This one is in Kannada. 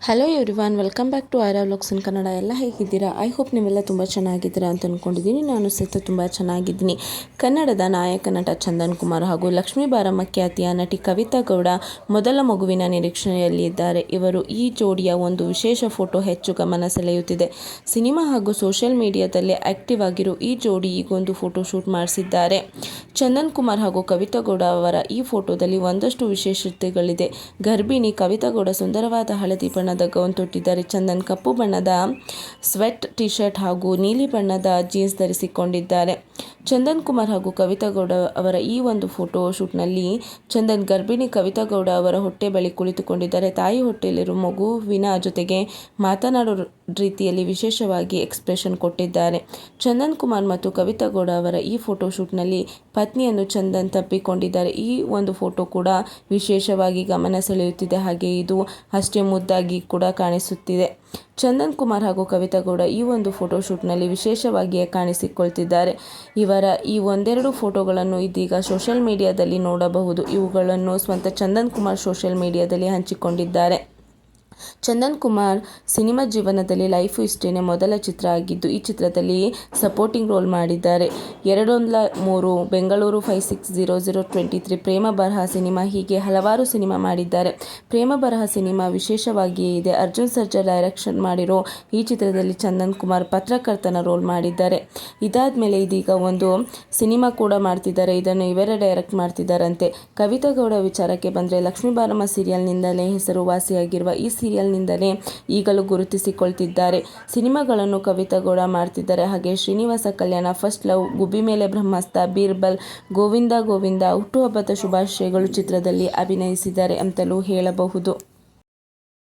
Hello everyone, welcome back to Aara vlogs in Kannada. ಎಲ್ಲ ಹೇಗಿದ್ದೀರಾ? ಐ ಹೋಪ್ ನೀವೆಲ್ಲ ತುಂಬ ಚೆನ್ನಾಗಿದ್ದೀರಾ ಅಂತ ಅಂದ್ಕೊಂಡಿದ್ದೀನಿ. ನಾನು ಸಹಿತ ತುಂಬ ಚೆನ್ನಾಗಿದ್ದೀನಿ. ಕನ್ನಡದ ನಾಯಕ ನಟ ಚಂದನ್ ಕುಮಾರ್ ಹಾಗೂ ಲಕ್ಷ್ಮೀ ಬಾರಮ್ಮ ಖ್ಯಾತಿಯ ನಟಿ ಕವಿತಾ ಗೌಡ ಮೊದಲ ಮಗುವಿನ ನಿರೀಕ್ಷೆಯಲ್ಲಿದ್ದಾರೆ. ಈ ಜೋಡಿಯ ಒಂದು ವಿಶೇಷ ಫೋಟೋ ಹೆಚ್ಚು ಗಮನ ಸೆಳೆಯುತ್ತಿದೆ. ಸಿನಿಮಾ ಹಾಗೂ ಸೋಷಿಯಲ್ ಮೀಡಿಯಾದಲ್ಲಿ ಆಕ್ಟಿವ್ ಆಗಿರೋ ಈ ಜೋಡಿ ಈಗೊಂದು ಫೋಟೋ ಶೂಟ್ ಮಾಡಿಸಿದ್ದಾರೆ. ಚಂದನ್ ಕುಮಾರ್ ಹಾಗೂ ಕವಿತಾ ಗೌಡ ಅವರ ಈ ಫೋಟೋದಲ್ಲಿ ಒಂದಷ್ಟು ವಿಶೇಷತೆಗಳಿದೆ. ಗರ್ಭಿಣಿ ಕವಿತಾ ಗೌಡ ಸುಂದರವಾದ ಹಳದಿ ಬಣ್ಣದ ಗೌನ್ ತೊಟ್ಟಿದ್ದಾರೆ. ಚಂದನ್ ಕಪ್ಪು ಬಣ್ಣದ ಸ್ವೆಟ್ ಟಿ ಶರ್ಟ್ ಹಾಗೂ ನೀಲಿ ಬಣ್ಣದ ಜೀನ್ಸ್ ಧರಿಸಿಕೊಂಡಿದ್ದಾರೆ. ಚಂದನ್ ಕುಮಾರ್ ಹಾಗೂ ಕವಿತಾ ಗೌಡ ಅವರ ಈ ಒಂದು ಫೋಟೋ ಶೂಟ್ನಲ್ಲಿ ಚಂದನ್ ಗರ್ಭಿಣಿ ಕವಿತಾ ಗೌಡ ಅವರ ಹೊಟ್ಟೆ ಬಳಿ ಕುಳಿತುಕೊಂಡಿದ್ದಾರೆ. ತಾಯಿ ಹೊಟ್ಟೆಯಲ್ಲಿರುವ ಮಗುವಿನ ಜೊತೆಗೆ ಮಾತನಾಡೋ ರೀತಿಯಲ್ಲಿ ವಿಶೇಷವಾಗಿ ಎಕ್ಸ್ಪ್ರೆಷನ್ ಕೊಟ್ಟಿದ್ದಾರೆ. ಚಂದನ್ ಕುಮಾರ್ ಮತ್ತು ಕವಿತಾ ಗೌಡ ಅವರ ಈ ಫೋಟೋ ಶೂಟ್ನಲ್ಲಿ ಪತ್ನಿಯನ್ನು ಚಂದನ್ ತಬ್ಬಿಕೊಂಡಿದ್ದಾರೆ. ಈ ಒಂದು ಫೋಟೋ ಕೂಡ ವಿಶೇಷವಾಗಿ ಗಮನ ಸೆಳೆಯುತ್ತಿದೆ. ಹಾಗೆ ಇದು ಅಷ್ಟೇ ಮುದ್ದಾಗಿ ಕೂಡ ಕಾಣಿಸುತ್ತಿದೆ. ಚಂದನ್ ಕುಮಾರ್ ಹಾಗೂ ಕವಿತಾ ಗೌಡ ಈ ಒಂದು ಫೋಟೋ ಶೂಟ್ನಲ್ಲಿ ವಿಶೇಷವಾಗಿಯೇ ಕಾಣಿಸಿಕೊಳ್ತಿದ್ದಾರೆ. ಇವರ ಈ ಒಂದೆರಡು ಫೋಟೋಗಳನ್ನು ಇದೀಗ ಸೋಷಿಯಲ್ ಮೀಡಿಯಾದಲ್ಲಿ ನೋಡಬಹುದು. ಇವುಗಳನ್ನು ಸ್ವತಃ ಚಂದನ್ ಕುಮಾರ್ ಸೋಷಿಯಲ್ ಮೀಡಿಯಾದಲ್ಲಿ ಹಂಚಿಕೊಂಡಿದ್ದಾರೆ. ಚಂದನ್ ಕುಮಾರ್ ಸಿನಿಮಾ ಜೀವನದಲ್ಲಿ ಲೈಫು ಇಷ್ಟೇನೆ ಮೊದಲ ಚಿತ್ರ ಆಗಿದ್ದು, ಈ ಚಿತ್ರದಲ್ಲಿ ಸಪೋರ್ಟಿಂಗ್ ರೋಲ್ ಮಾಡಿದ್ದಾರೆ. 213, ಬೆಂಗಳೂರು 560023, ಪ್ರೇಮ ಬರಹ ಸಿನಿಮಾ ಹೀಗೆ ಹಲವಾರು ಸಿನಿಮಾ ಮಾಡಿದ್ದಾರೆ. ಪ್ರೇಮ ಬರಹ ಸಿನಿಮಾ ವಿಶೇಷವಾಗಿಯೇ ಇದೆ. ಅರ್ಜುನ್ ಸರ್ಜಾ ಡೈರೆಕ್ಷನ್ ಮಾಡಿರೋ ಈ ಚಿತ್ರದಲ್ಲಿ ಚಂದನ್ ಕುಮಾರ್ ಪತ್ರಕರ್ತನ ರೋಲ್ ಮಾಡಿದ್ದಾರೆ. ಇದಾದ್ಮೇಲೆ ಇದೀಗ ಒಂದು ಸಿನಿಮಾ ಕೂಡ ಮಾಡ್ತಿದ್ದಾರೆ. ಇದನ್ನು ಇವರೇ ಡೈರೆಕ್ಟ್ ಮಾಡ್ತಿದ್ದಾರಂತೆ. ಕವಿತಾ ಗೌಡ ವಿಚಾರಕ್ಕೆ ಬಂದರೆ, ಲಕ್ಷ್ಮೀ ಬಾರಮ್ಮ ಸೀರಿಯಲ್ನಿಂದಲೇ ಹೆಸರುವಾಸಿಯಾಗಿರುವ ಈ ಸೀರಿಯಲ್ನಿಂದಲೇ ಈಗಲೂ ಗುರುತಿಸಿಕೊಳ್ತಿದ್ದಾರೆ. ಸಿನಿಮಾಗಳನ್ನು ಕವಿತಾ ಗೌಡ ಮಾಡ್ತಿದ್ದಾರೆ. ಹಾಗೆ ಶ್ರೀನಿವಾಸ ಕಲ್ಯಾಣ, ಫಸ್ಟ್ ಲವ್, ಗುಬ್ಬಿ ಮೇಲೆ ಬ್ರಹ್ಮಾಸ್ತ್ರ, ಬೀರ್ಬಲ್, ಗೋವಿಂದ ಗೋವಿಂದ, ಹುಟ್ಟುಹಬ್ಬದ ಶುಭಾಶಯಗಳು ಚಿತ್ರದಲ್ಲಿ ಅಭಿನಯಿಸಿದ್ದಾರೆ ಅಂತಲೂ ಹೇಳಬಹುದು.